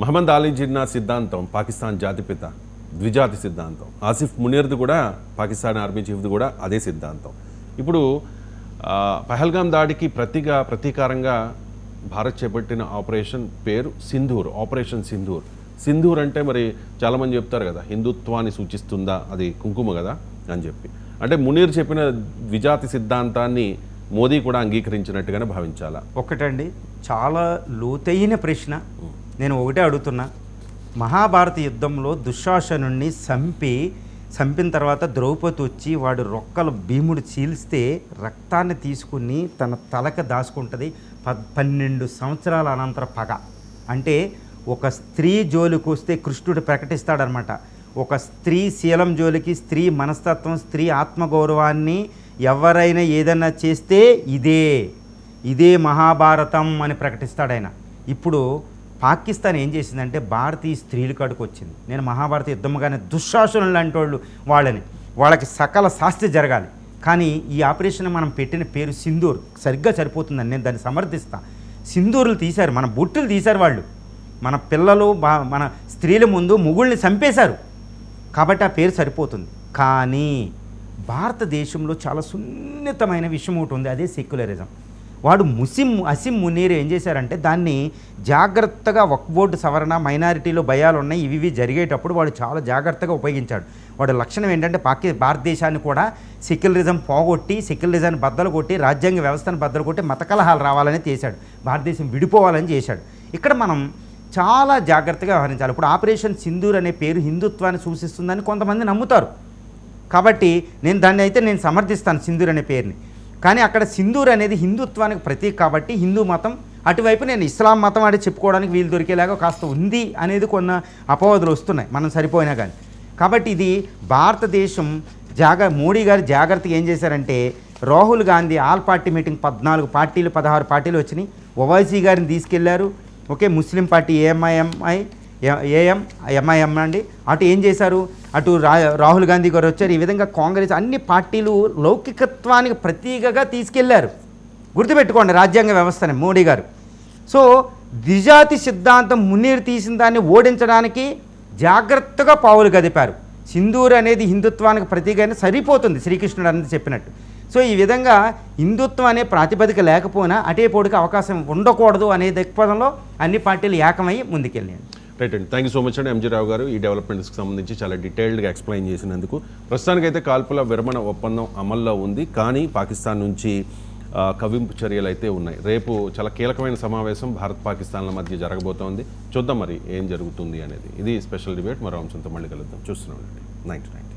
మహమ్మద్ అలీ జిన్నా సిద్ధాంతం పాకిస్తాన్ జాతిపిత ద్విజాతి సిద్ధాంతం. ఆసిఫ్ మునీర్ది కూడా పాకిస్తాన్ ఆర్మీ చీఫ్ది కూడా అదే సిద్ధాంతం. ఇప్పుడు పహల్గామ్ దాడికి ప్రతీకారంగా భారత్ చేపట్టిన ఆపరేషన్ పేరు సింధూర్, ఆపరేషన్ సింధూర్. సింధూర్ అంటే మరి చాలామంది చెప్తారు కదా, హిందుత్వాన్ని సూచిస్తుందా, అది కుంకుమ కదా అని చెప్పి. అంటే మునీర్ చెప్పిన ద్విజాతి సిద్ధాంతాన్ని మోదీ కూడా అంగీకరించినట్టుగానే భావించాలా? ఒకటండి, చాలా లోతైన ప్రశ్న. నేను ఒకటే అడుగుతున్నా. మహాభారత యుద్ధంలో దుశ్శాసనుణ్ణి చంపిన తర్వాత ద్రౌపది వచ్చి వాడు రొక్కలు భీముడు చీల్స్తే రక్తాన్ని తీసుకుని తన తలక దాచుకుంటుంది. 12 సంవత్సరాల అనంతర పగ. అంటే ఒక స్త్రీ జోలికి వస్తే కృష్ణుడు ప్రకటిస్తాడనమాట. ఒక స్త్రీ శీలం జోలికి, స్త్రీ మనస్తత్వం, స్త్రీ ఆత్మగౌరవాన్ని ఎవరైనా ఏదన్నా చేస్తే ఇదే మహాభారతం అని ప్రకటిస్తాడు ఆయన. ఇప్పుడు పాకిస్తాన్ ఏం చేసిందంటే భారతీయ స్త్రీల కాడికి వచ్చింది. నేను మహాభారత యుద్ధంగానే దుశ్శాసనులు లాంటి వాళ్ళకి సకల శాస్తి జరగాలి. కానీ ఈ ఆపరేషన్ మనం పెట్టిన పేరు సింధూర్ సరిగ్గా సరిపోతుందని నేను దాన్ని సమర్థిస్తాను. సింధూర్లు తీశారు, మన బొట్టులు తీశారు వాళ్ళు. మన పిల్లలు మన స్త్రీల ముందు మొగుళ్ళని చంపేశారు కాబట్టి ఆ పేరు సరిపోతుంది. కానీ భారతదేశంలో చాలా సున్నితమైన విషయం ఒకటి ఉంది, అదే సెక్యులరిజం. వాడు అసిం మునీర్ ఏం చేశారంటే దాన్ని జాగ్రత్తగా వక్ఫ్ బోర్డు సవరణ, మైనారిటీలో భయాలు ఉన్నాయి, ఇవి జరిగేటప్పుడు వాడు చాలా జాగ్రత్తగా ఉపయోగించాడు. వాడి లక్షణం ఏంటంటే భారతదేశాన్ని కూడా సెక్యులరిజం పోగొట్టి, సెక్యులరిజాన్ని బద్దలు కొట్టి, రాజ్యాంగ వ్యవస్థను బద్దలు కొట్టి మత కలహాలు రావాలని చేశాడు. భారతదేశం విడిపోవాలని చేశాడు. ఇక్కడ మనం చాలా జాగ్రత్తగా వ్యవహరించాలి. ఇప్పుడు ఆపరేషన్ సింధూర్ అనే పేరు హిందుత్వాన్ని సూచిస్తుందని కొంతమంది నమ్ముతారు. కాబట్టి నేను సమర్థిస్తాను సింధూర్ అనే పేరుని. కానీ అక్కడ సింధూర్ అనేది హిందుత్వానికి ప్రతీక కాబట్టి హిందూ మతం, అటువైపు నేను ఇస్లాం మతం అంటే చెప్పుకోవడానికి వీలు దొరికేలాగా కాస్త ఉంది అనేది కొన్ని అపవాదులు వస్తున్నాయి మనం సరిపోయినా కానీ. కాబట్టి ఇది భారతదేశం మోడీ గారు జాగ్రత్తగా ఏం చేశారంటే, Rahul Gandhi all party meeting 14 పార్టీలు 16 పార్టీలు వచ్చినాయి. ఓవైసీ గారిని తీసుకెళ్లారు. ఓకే, ముస్లిం పార్టీ ఎంఐఎం అండి. అటు ఏం చేశారు, అటు రాహుల్ గాంధీ గారు వచ్చారు. ఈ విధంగా కాంగ్రెస్ అన్ని పార్టీలు లౌకికత్వానికి ప్రతీకగా తీసుకెళ్లారు. గుర్తుపెట్టుకోండి రాజ్యాంగ వ్యవస్థని మోడీ గారు. సో ద్విజాతి సిద్ధాంతం మునీర్ తీసిన దాన్ని ఓడించడానికి జాగ్రత్తగా పావులు గదిపారు. సింధూర్ అనేది హిందుత్వానికి ప్రతీకైనా సరిపోతుంది, శ్రీకృష్ణుడు అనేది చెప్పినట్టు. సో ఈ విధంగా హిందుత్వం అనే ప్రాతిపదిక లేకపోయినా అటే పోడికి అవకాశం ఉండకూడదు అనే దృక్పథంలో అన్ని పార్టీలు ఏకమై ముందుకెళ్ళాయి. రైట్ అండి, థ్యాంక్ యూ సో మచ్ అండి ఎంజీ రావు గారు. ఈ డెవలప్మెంట్స్కి సంబంధించి చాలా డీటెయిల్డ్గా ఎక్స్ప్లెయిన్ చేసినందుకు. ప్రస్తుతానికైతే కాల్పుల విరమణ ఒప్పందం అమల్లో ఉంది, కానీ పాకిస్తాన్ నుంచి కవింపు చర్యలు అయితే ఉన్నాయి. రేపు చాలా కీలకమైన సమావేశం భారత్ పాకిస్తాన్ల మధ్య జరగబోతోంది. చూద్దాం మరి ఏం జరుగుతుంది అనేది. ఇది స్పెషల్ డిబేట్. మరో అంశంతో మళ్ళీ కలుద్దాం. చూస్తున్నాం 9 to 9.